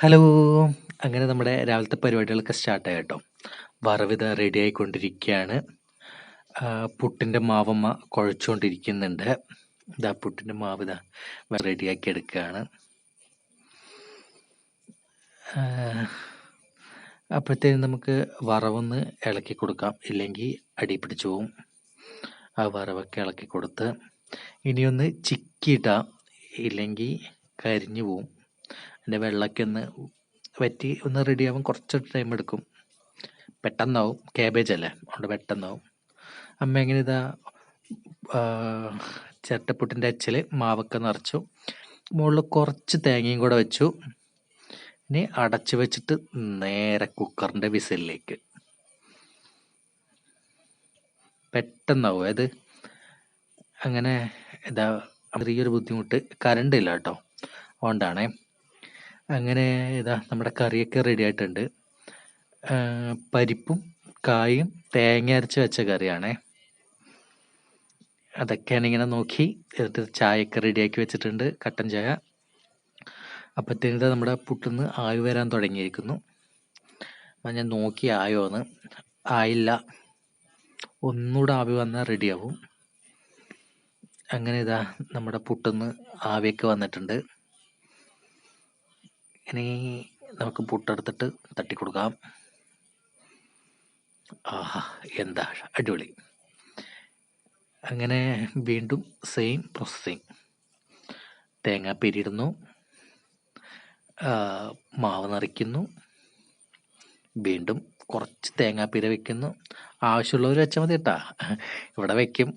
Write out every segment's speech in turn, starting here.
Hello! അങ്ങനെ നമ്മുടെ രാവിലത്തെ പരിപാടികളൊക്കെ സ്റ്റാർട്ടായി കേട്ടോ. വറവിതാ റെഡി ആയിക്കൊണ്ടിരിക്കുകയാണ്. പുട്ടിൻ്റെ മാവമ്മ കുഴച്ചുകൊണ്ടിരിക്കുന്നുണ്ട്. ഇതാ പുട്ടിൻ്റെ മാവ് ഇതാ റെഡിയാക്കി എടുക്കുകയാണ്. അപ്പോഴത്തേനും നമുക്ക് വറവൊന്ന് ഇളക്കി കൊടുക്കാം, ഇല്ലെങ്കിൽ അടി പിടിച്ചു പോവും. ആ വറവൊക്കെ ഇളക്കി കൊടുത്ത് ഇനിയൊന്ന് ചിക്കിയിട്ടാൽ, ഇല്ലെങ്കിൽ കരിഞ്ഞു പോവും. അതിൻ്റെ വെള്ളമൊക്കെ ഒന്ന് വറ്റി ഒന്ന് റെഡിയാവാൻ കുറച്ച് ടൈം എടുക്കും. പെട്ടെന്നാവും, കാബേജ് അല്ലേ, അതുകൊണ്ട് പെട്ടെന്നാവും. അമ്മ എങ്ങനെ ഇതാ ചിരട്ടപ്പുട്ടിൻ്റെ അച്ചിൽ മാവൊക്കെ നിറച്ചു, മുകളിൽ കുറച്ച് തേങ്ങയും കൂടെ വെച്ചു. ഇനി അടച്ചു വെച്ചിട്ട് നേരെ കുക്കറിൻ്റെ വിസിലിലേക്ക്. പെട്ടെന്നാവും അത്. അങ്ങനെ ഇതാ ചെറിയൊരു ബുദ്ധിമുട്ട്, കറണ്ട് ഇല്ല കേട്ടോ, അതുകൊണ്ടാണേ. അങ്ങനെ ഇതാ നമ്മുടെ കറിയൊക്കെ റെഡി ആയിട്ടുണ്ട്. പരിപ്പും കായും തേങ്ങ അരച്ച് വെച്ച കറിയാണേ. അതൊക്കെയാണ് ഇങ്ങനെ നോക്കി. എന്നിട്ട് ചായയൊക്കെ റെഡിയാക്കി വെച്ചിട്ടുണ്ട്, കട്ടൻ ചായ. അപ്പോഴത്തേനും നമ്മുടെ പുട്ടിന്ന് ആവി വരാൻ തുടങ്ങിയിരിക്കുന്നു. അപ്പം ഞാൻ നോക്കി ആയോന്ന്. ആയില്ല, ഒന്നുകൂടെ ആവി വന്നാൽ റെഡിയാവും. അങ്ങനെ ഇതാ നമ്മുടെ പുട്ടിന്ന് ആവിയൊക്കെ വന്നിട്ടുണ്ട്. ഇനി നമുക്ക് പുട്ടെടുത്തിട്ട് തട്ടിക്കൊടുക്കാം. ആഹാ, എന്താ അടിപൊളി. അങ്ങനെ വീണ്ടും സെയിം പ്രോസസ്സിങ്. തേങ്ങാപ്പീരി ഇടുന്നു, മാവ് നിറയ്ക്കുന്നു, വീണ്ടും കുറച്ച് തേങ്ങാപ്പീര വെക്കുന്നു. ആവശ്യമുള്ളവർ വെച്ചാൽ മതി കേട്ടാ, ഇവിടെ വെക്കും.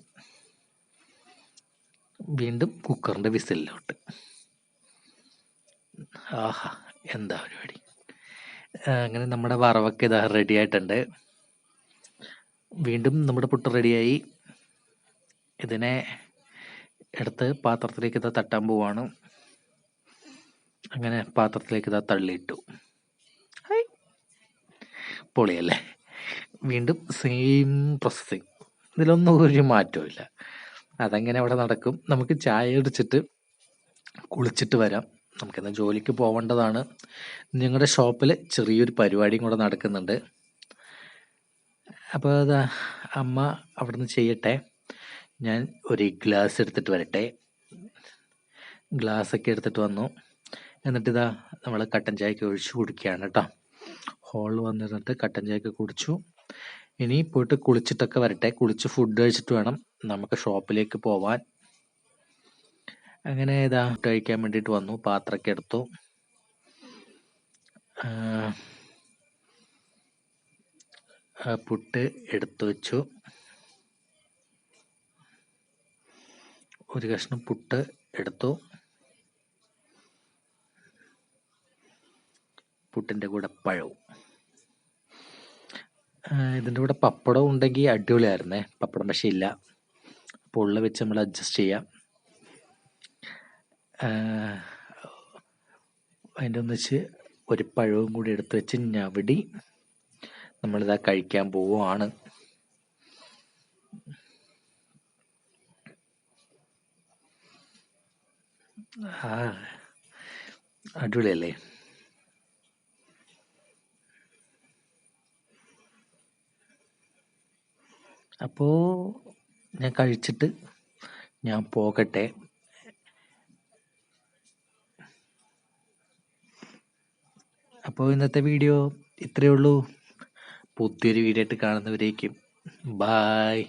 വീണ്ടും കുക്കറിൻ്റെ വിസിലിലോട്ട്. ആഹാ, എന്താ പരിപാടി. അങ്ങനെ നമ്മുടെ വറവൊക്കെ ഇതാ റെഡി ആയിട്ടുണ്ട്. വീണ്ടും നമ്മുടെ പുട്ട് റെഡിയായി. ഇതിനെ എടുത്ത് പാത്രത്തിലേക്ക് ഇതാ തട്ടാൻ പോവാണ്. അങ്ങനെ പാത്രത്തിലേക്ക് ഇതാ തള്ളിയിട്ടു. പൊളിയല്ലേ. വീണ്ടും സെയിം പ്രോസസ്സിങ്, ഇതിലൊന്നും ഒരു മാറ്റവും ഇല്ല. അതങ്ങനെ അവിടെ നടക്കും. നമുക്ക് ചായ അടിച്ചിട്ട് കുളിച്ചിട്ട് വരാം. നമുക്കെന്നാൽ ജോലിക്ക് പോവേണ്ടതാണ്. ഞങ്ങളുടെ ഷോപ്പിൽ ചെറിയൊരു പരിപാടിയും കൂടെ നടക്കുന്നുണ്ട്. അപ്പോൾ അതാ അമ്മ അവിടുന്ന് ചെയ്യട്ടെ, ഞാൻ ഒരു ഗ്ലാസ് എടുത്തിട്ട് വരട്ടെ. ഗ്ലാസ്സൊക്കെ എടുത്തിട്ട് വന്നു. എന്നിട്ടിതാ നമ്മൾ കട്ടൻ ചായക്ക് ഒഴിച്ച് കുടിക്കുകയാണ് കേട്ടോ. ഹോളിൽ വന്നിരുന്നിട്ട് കട്ടൻ ചായക്ക് കുടിച്ചു. ഇനി പോയിട്ട് കുളിച്ചിട്ടൊക്കെ വരട്ടെ. കുളിച്ച് ഫുഡ് കഴിച്ചിട്ട് വേണം നമുക്ക് ഷോപ്പിലേക്ക് പോവാൻ. അങ്ങനെ ഇതാ ഫുഡ് കഴിക്കാൻ വേണ്ടിയിട്ട് വന്നു. പാത്രമൊക്കെ എടുത്തു. പുട്ട് എടുത്തു വെച്ചു. ഒരു കഷ്ണം പുട്ട് എടുത്തു. പുട്ടിൻ്റെ കൂടെ പഴവും. ഇതിൻ്റെ കൂടെ പപ്പടം ഉണ്ടെങ്കിൽ അടിപൊളിയായിരുന്നേ. പപ്പടം പക്ഷേ ഇല്ല, അപ്പോൾ ഉള്ള വെച്ച് നമ്മൾ അഡ്ജസ്റ്റ് ചെയ്യാം. അതിൻ്റെ ഒന്നിച്ച് ഒരു പഴവും കൂടി എടുത്ത് വെച്ച് ഞവിടി നമ്മളിതാ കഴിക്കാൻ പോവുകയാണ്. അടിപൊളിയല്ലേ. അപ്പോൾ ഞാൻ കഴിച്ചിട്ട് ഞാൻ പോകട്ടെ. അപ്പോൾ ഇന്നത്തെ വീഡിയോ ഇത്രയേ ഉള്ളൂ. പുതിയൊരു വീഡിയോ ആയിട്ട് കാണുന്നവരേക്കും ബായ്.